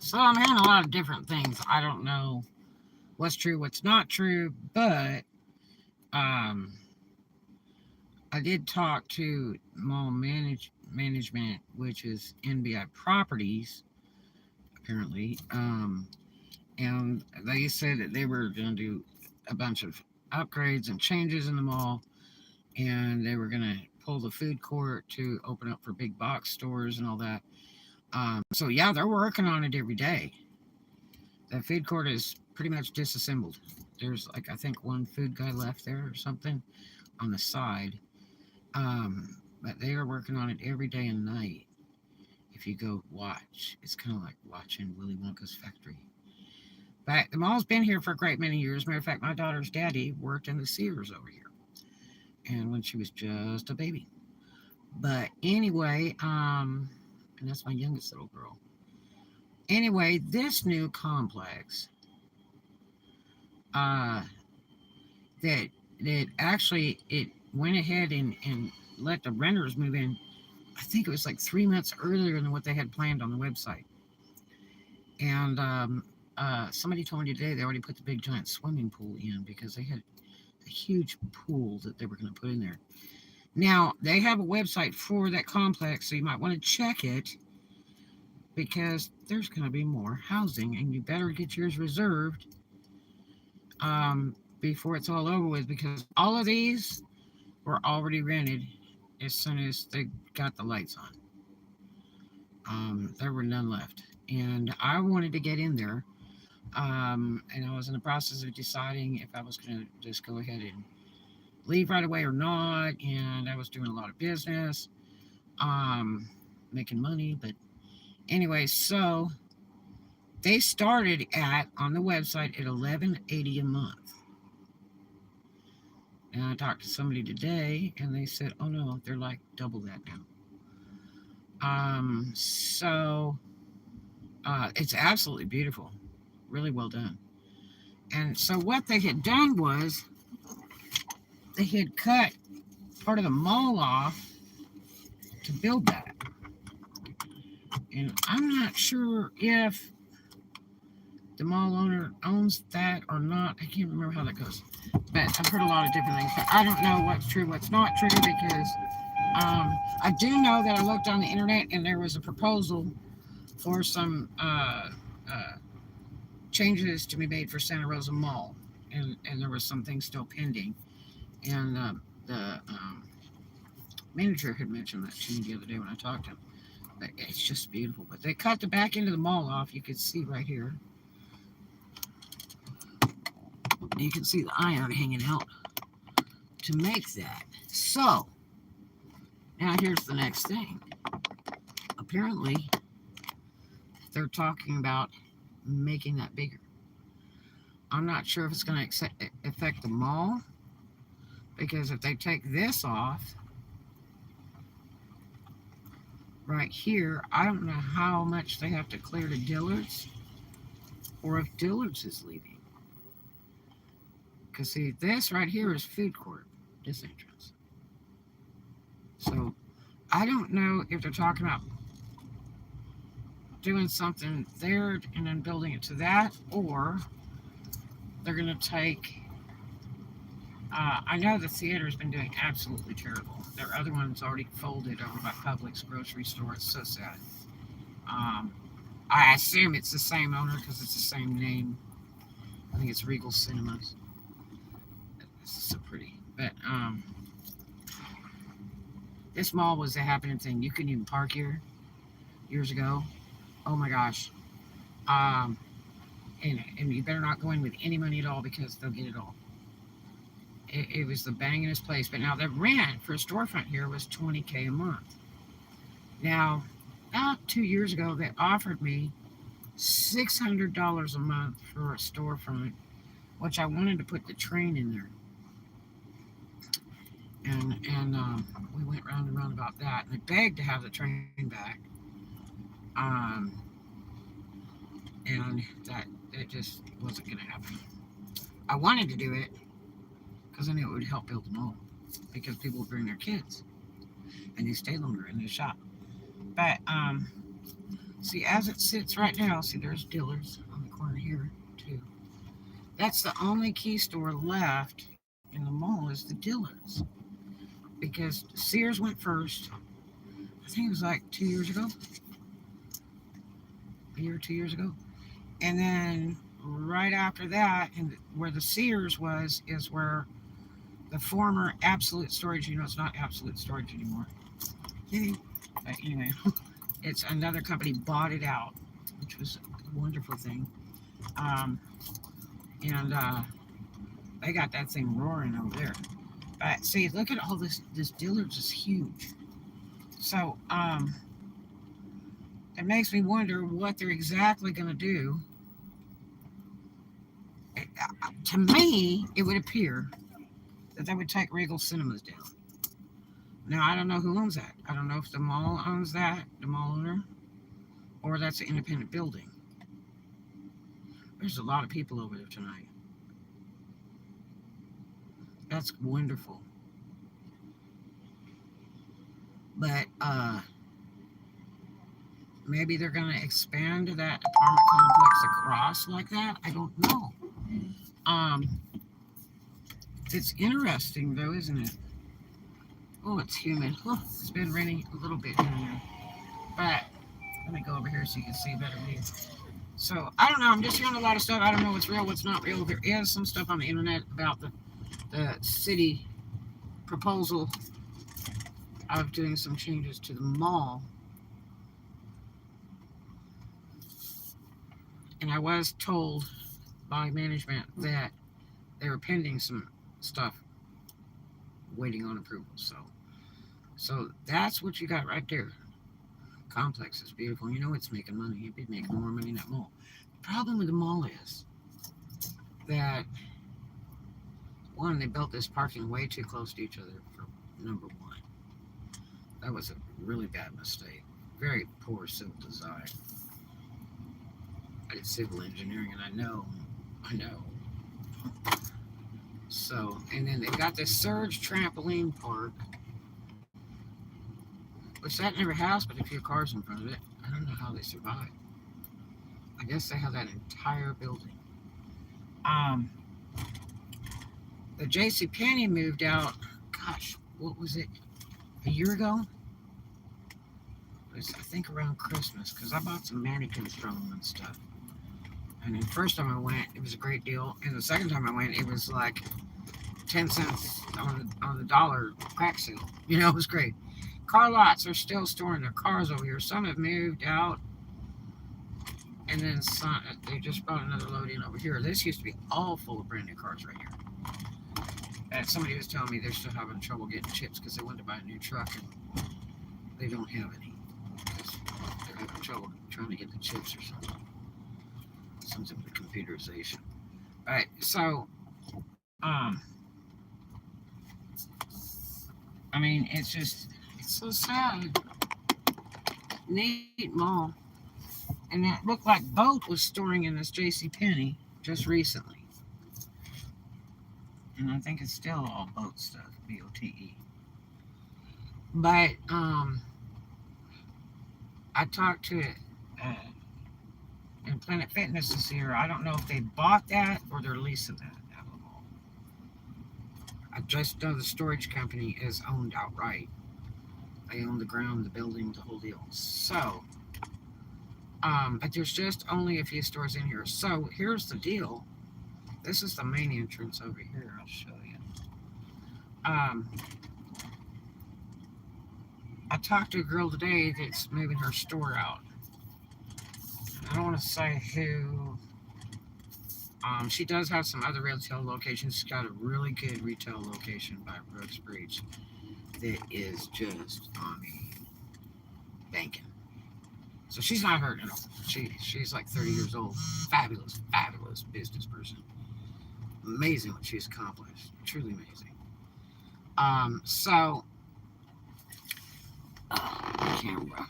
So I'm hearing a lot of different things. I don't know what's true, what's not true, but um, I did talk to management, which is NBI Properties, apparently, and they said that they were going to do a bunch of upgrades and changes in the mall, and they were going to pull the food court to open up for big box stores and all that. So yeah, they're working on it every day. The food court is pretty much disassembled. There's like I think one food guy left there or something on the side. But they are working on it every day and night. If you go watch, it's kind of like watching Willy Wonka's factory. But the mall's been here for a great many years. Matter of fact, my daughter's daddy worked in the Sears over here, and when she was just a baby. But anyway, and that's my youngest little girl. Anyway, this new complex, uh, that actually it went ahead and let the renters move in. I think it was like 3 months earlier than what they had planned on the website. And somebody told me today they already put the big giant swimming pool in because they had a huge pool that they were going to put in there. Now, they have a website for that complex, so you might want to check it because there's going to be more housing, and you better get yours reserved before it's all over with because all of these were already rented as soon as they got the lights on. There were none left. And I wanted to get in there. And I was in the process of deciding if I was going to just go ahead and leave right away or not. And I was doing a lot of business, making money. But anyway, so they started at on the website at $11.80 a month. And I talked to somebody today, and they said, "Oh no, they're like double that now." It's absolutely beautiful, really well done. And so what they had done was they had cut part of the mall off to build that. And I'm not sure if the mall owner owns that or not. I can't remember how that goes. But I've heard a lot of different things. But I don't know what's true, what's not true, because I do know that I looked on the internet and there was a proposal for some changes to be made for Santa Rosa Mall. And there was some things still pending. And the manager had mentioned that to me the other day when I talked to him. But it's just beautiful. But they cut the back end of the mall off. You can see right here. You can see the iron hanging out to make that. So, now here's the next thing. Apparently, they're talking about making that bigger. I'm not sure if it's going to affect the mall, because if they take this off right here, I don't know how much they have to clear to Dillard's, or if Dillard's is leaving. Because see, this right here is food court, this entrance. So I don't know if they're talking about doing something there and then building it to that, or they're going to take. I know the theater's been doing absolutely terrible. Their other one's already folded over by Publix grocery store. It's so sad. I assume it's the same owner because it's the same name. I think it's Regal Cinemas. This is so pretty. But this mall was a happening thing. You couldn't even park here years ago. Oh my gosh. And you better not go in with any money at all because they'll get it all. It was the bangingest place. But now the rent for a storefront here was $20K a month. Now, about 2 years ago, they offered me $600 a month for a storefront, which I wanted to put the train in there. And we went round and round about that. And I begged to have the train back. And that it just wasn't going to happen. I wanted to do it because I knew it would help build the mall, because people would bring their kids and they stay longer in the shop. But See, as it sits right now, see, there's Dillard's on the corner here, too. That's the only key store left in the mall is the Dillard's. Because Sears went first. I think it was like 2 years ago, a year or 2 years ago. And then right after that, and where the Sears was, is where the former Absolute Storage, it's not Absolute Storage anymore. But anyway, it's another company bought it out, which was a wonderful thing. Um, and they got that thing roaring over there. But see, look at all this. This Dillard's is huge. So it makes me wonder what they're exactly going to do. To me, it would appear that they would take Regal Cinemas down. Now, I don't know who owns that. I don't know if the mall owns that, the mall owner, or that's an independent building. There's a lot of people over there tonight. That's wonderful. But maybe they're going to expand that apartment complex across like that. I don't know. Um, it's interesting though, isn't it? Oh, it's humid. Oh, it's been raining a little bit here. But let me go over here so you can see a better view. So I don't know. I'm just hearing a lot of stuff. I don't know what's real, what's not real. There is some stuff on the internet about the city proposal of doing some changes to the mall. And I was told by management that they were pending some stuff waiting on approval. So that's what you got right there. Complex is beautiful. You know it's making money. You'd be making more money in that mall. The problem with the mall is that one, they built this parking way too close to each other for number one. That was a really bad mistake. Very poor civil design. I did civil engineering and I know. So, and then they got this Surge trampoline park, which that never has but a few cars in front of it. I don't know how they survived. I guess they have that entire building. The JCPenney moved out, gosh, what was it, a year ago? It was, I think, around Christmas, because I bought some mannequins from them and stuff. And the first time I went, it was a great deal. And the second time I went, it was like 10 cents on the dollar crack sale. It was great. Car lots are still storing their cars over here. Some have moved out. And then some, they just brought another load in over here. This used to be all full of brand new cars right here. And somebody was telling me they're still having trouble getting chips because they wanted to buy a new truck and they don't have any. They're having trouble trying to get the chips or something. Something with computerization. Alright, so I mean, it's so sad. Neat mall. And it looked like Boat was storing in this JCPenney just recently. And I think it's still all Boat stuff, BOTE. But I talked to and Planet Fitness is here. I don't know if they bought that or they're leasing that out of the mall. I just know the storage company is owned outright. They own the ground, the building, the whole deal. So, but there's just only a few stores in here. So here's the deal. This is the main entrance over here. I'll show you. I talked to a girl today that's moving her store out. I don't want to say who. She does have some other retail locations. She's got a really good retail location by Brooks Breach that is just, banking. So she's not hurting at all. She's like 30 years old. Fabulous business person. Amazing what she's accomplished. Truly amazing. So, camera.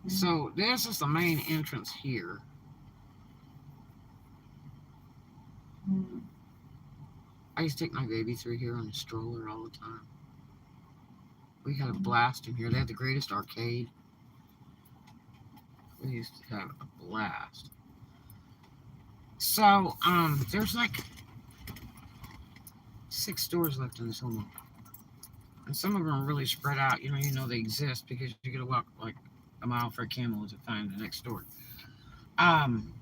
So this is the main entrance here. I used to take my baby through here on a stroller all the time. We had a blast in here. They had the greatest arcade. We used to have a blast. So, there's like 6 stores left in this whole mall. And some of them are really spread out. You know they exist because you gotta walk like a mile for a camel to find the next store. Um,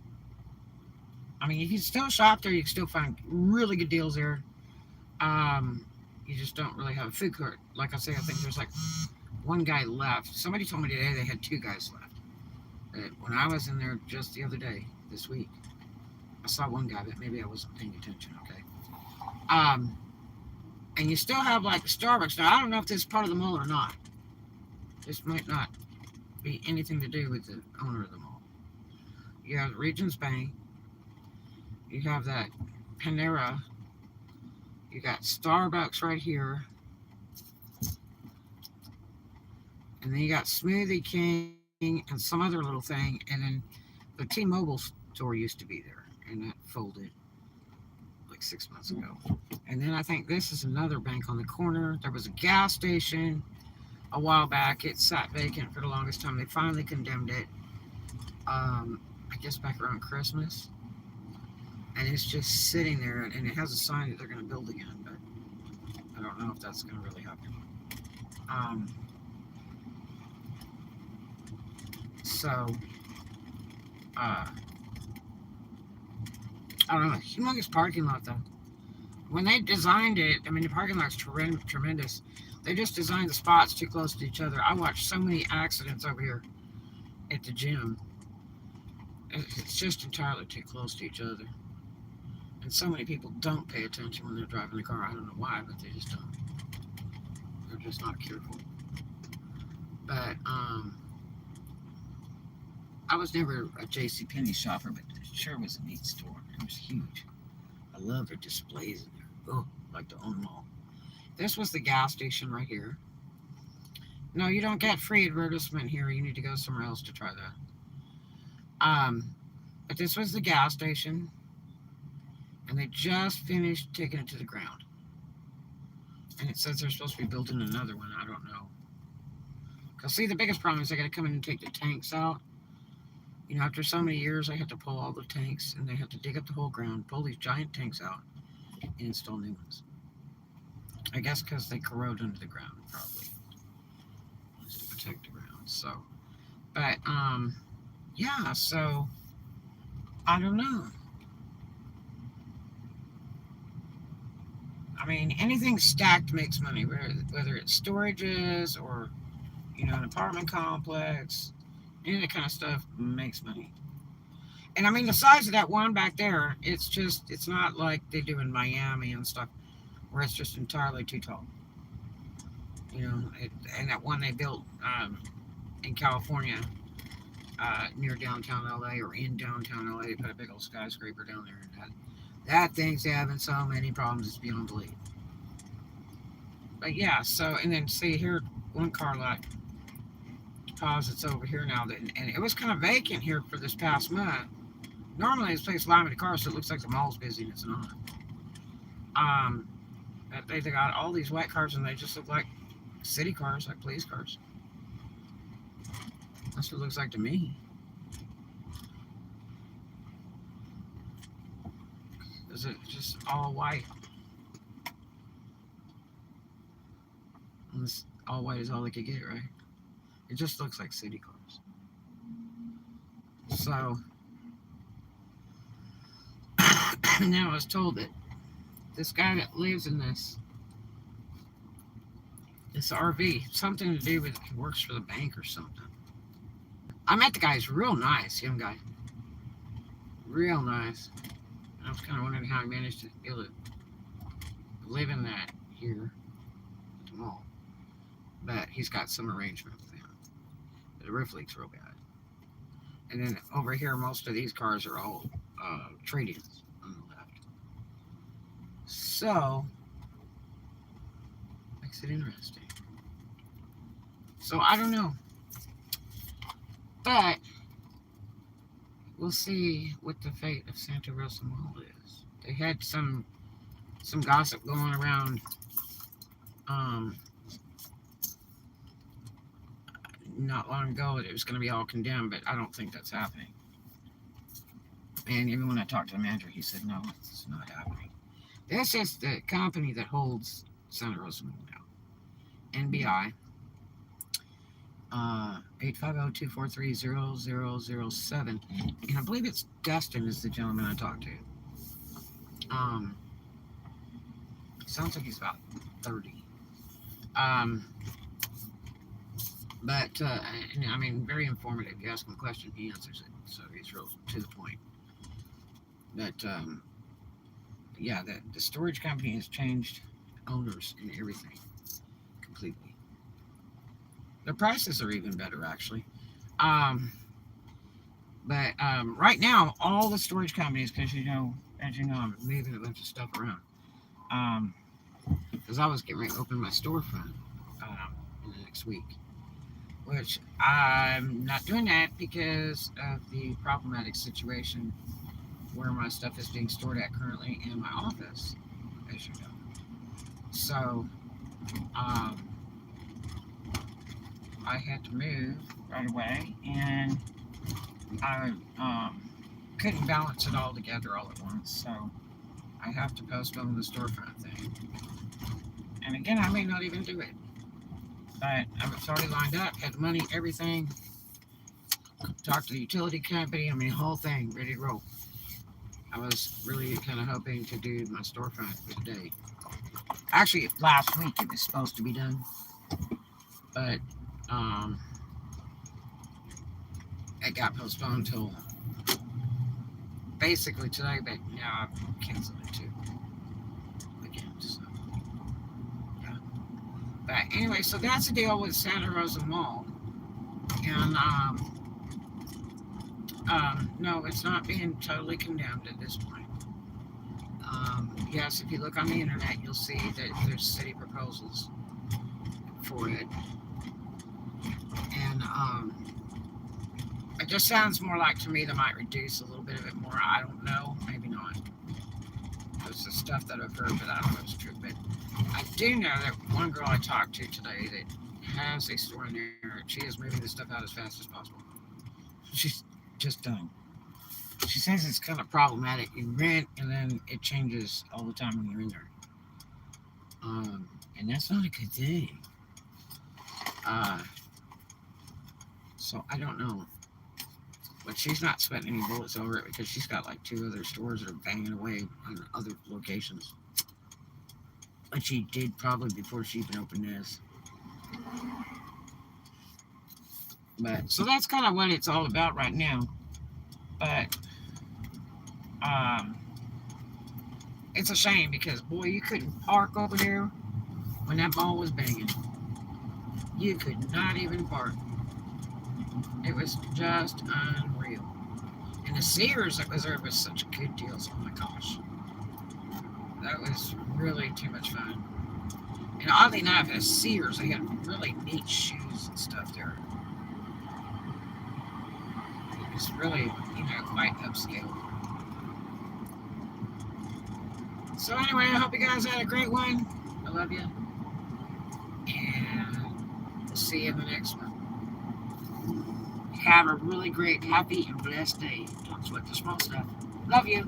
I mean, you can still shop there. You can still find really good deals there. Um, you just don't really have a food court. Like I say, I think there's like one guy left. Somebody told me today they had 2 guys left. When I was in there just the other day, this week, I saw one guy, but maybe I wasn't paying attention. Okay. Um, and you still have like Starbucks. Now I don't know if this is part of the mall or not. This might not be anything to do with the owner of the mall. You have Regions Bank. You have that Panera. You got Starbucks right here. And then you got Smoothie King and some other little thing. And then the T-Mobile store used to be there. And that folded like 6 months ago. And then I think this is another bank on the corner. There was a gas station a while back. It sat vacant for the longest time. They finally condemned it. I guess back around Christmas. And it's just sitting there, and it has a sign that they're going to build again, but I don't know if that's going to really happen. Um, so, uh, I don't know. Humongous parking lot, though. When they designed it, I mean, the parking lot's tremendous. They just designed the spots too close to each other. I watched so many accidents over here at the gym. It's just entirely too close to each other. And so many people don't pay attention when they're driving the car. I don't know why, but they just don't. They're just not careful. But I was never a JCPenney shopper, but it sure was a neat store. It was huge. I love their displays in there. Oh, like the own mall. This was the gas station right here. No, you don't get free advertisement here. You need to go somewhere else to try that. But this was the gas station, and they just finished taking it to the ground. And it says they're supposed to be building another one. I don't know. Because, see, the biggest problem is they got to come in and take the tanks out. After so many years, they have to pull all the tanks, and they have to dig up the whole ground, pull these giant tanks out, and install new ones. I guess because they corrode under the ground, probably. Just to protect the ground. So, but, yeah, so, I don't know. I mean, anything stacked makes money, whether it's storages or, an apartment complex. Any of that kind of stuff makes money. And I mean, the size of that one back there, it's not like they do in Miami and stuff, where it's just entirely too tall. And that one they built in California, near downtown LA or in downtown LA, they put a big old skyscraper down there. And that thing's having so many problems, it's beyond belief. But yeah, so, and then see here, one car lot deposits over here now, and it was kind of vacant here for this past month. Normally this place lined with cars, so it looks like the mall's busy, and it's not. They got all these white cars, and they just look like city cars, like police cars. That's what it looks like to me. Is it just all white? And this all white is all they could get, right? It just looks like city cars. So now I was told that this guy that lives in this RV, something to do with he works for the bank or something. I met the guy. He's real nice, young guy. Real nice. I was kind of wondering how he managed to be able to live in that here at the mall. But he's got some arrangement with him. The roof leaks real bad. And then over here, most of these cars are all trade-ins on the left. So, makes it interesting. So, I don't know. But, we'll see what the fate of Santa Rosa Mall is. They had some gossip going around not long ago that it was going to be all condemned, but I don't think that's happening. And even when I talked to the manager, he said, no, it's not happening. That's just the company that holds Santa Rosa Mall now. NBI, 850-243-0007. And I believe it's Dustin is the gentleman I talked to. Sounds like he's about 30. But, I mean, very informative. You ask him a question, he answers it. So he's real to the point. But, yeah, the storage company has changed owners and everything completely. Their prices are even better, actually. But right now, all the storage companies, because as you know, I'm moving a bunch of stuff around. Because I was getting ready to open my storefront in the next week, which I'm not doing that because of the problematic situation where my stuff is being stored at currently in my office, as you know. So, I had to move right away, and I couldn't balance it all together all at once, so I have to postpone the storefront thing. And again, I may not even do it, but it's already lined up, had money, everything. Talked to the utility company, I mean, whole thing, ready to roll. I was really kind of hoping to do my storefront for today. Actually, last week it was supposed to be done, but it got postponed until basically today, but now I've canceled it too again. So, yeah. But anyway, so that's the deal with Santa Rosa Mall, and no, it's not being totally condemned at this point. Yes, if you look on the internet, you'll see that there's city proposals for it, and it just sounds more like to me they might reduce a little bit of it more. I don't know, maybe not. It's the stuff that I've heard, but I don't know if it's true. But I do know that one girl I talked to today that has a store in there, she is moving the stuff out as fast as possible. She's just done. She says it's kind of problematic. You rent and then it changes all the time when you're in there. And that's not a good thing. So I don't know. But she's not sweating any bullets over it because she's got like 2 other stores that are banging away on other locations. But she did probably before she even opened this. But so that's kind of what it's all about right now. But it's a shame because boy, you couldn't park over there when that mall was banging. You could not even park. It was just unreal. And the Sears that was there was such good deals. Oh my gosh. That was really too much fun. And oddly enough, at Sears, they had really neat shoes and stuff there. It was really, quite upscale. So anyway, I hope you guys had a great one. I love you. And we'll see you in the next one. Have a really great, happy, and blessed day. Don't sweat the small stuff. Love you.